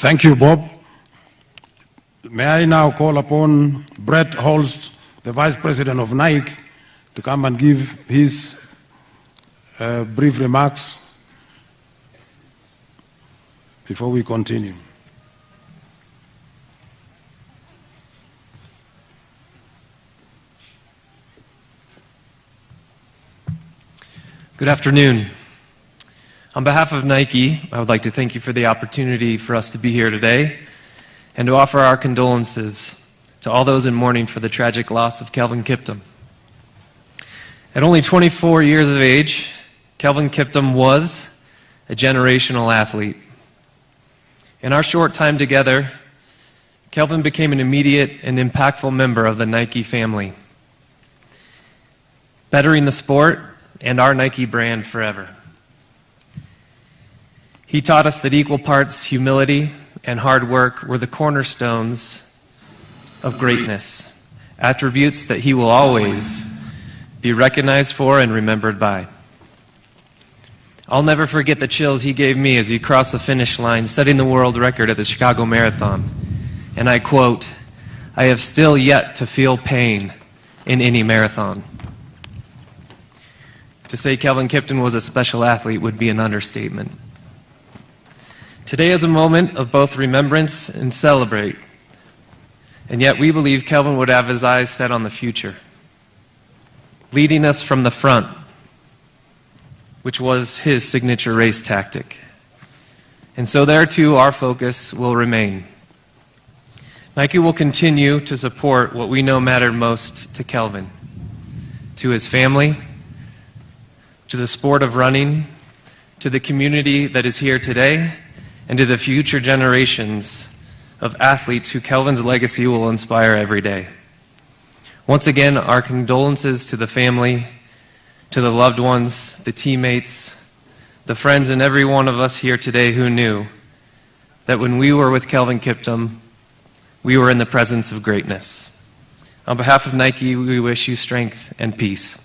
Thank you, Bob. May I now call upon Brett Holst, the Vice President of Nike, to come and give his brief remarks before we continue. Good afternoon. On behalf of Nike, I would like to thank you for the opportunity for us to be here today and to offer our condolences to all those in mourning for the tragic loss of Kelvin Kiptum. At only 24 years of age, Kelvin Kiptum was a generational athlete. In our short time together, Kelvin became an immediate and impactful member of the Nike family, bettering the sport and our Nike brand forever. He taught us that equal parts humility and hard work were the cornerstones of greatness, attributes that he will always be recognized for and remembered by. I'll never forget the chills he gave me as he crossed the finish line, setting the world record at the Chicago Marathon. And I quote, "I have still yet to feel pain in any marathon." To say Kelvin Kiptum was a special athlete would be an understatement. Today is a moment of both remembrance and celebrate, and yet we believe Kelvin would have his eyes set on the future, leading us from the front, which was his signature race tactic. And so there too our focus will remain. Nike will continue to support what we know mattered most to Kelvin, to his family, to the sport of running, to the community that is here today, and to the future generations of athletes who Kelvin's legacy will inspire every day. Once again, our condolences to the family, to the loved ones, the teammates, the friends, and every one of us here today who knew that when we were with Kelvin Kiptum, we were in the presence of greatness. On behalf of Nike, we wish you strength and peace.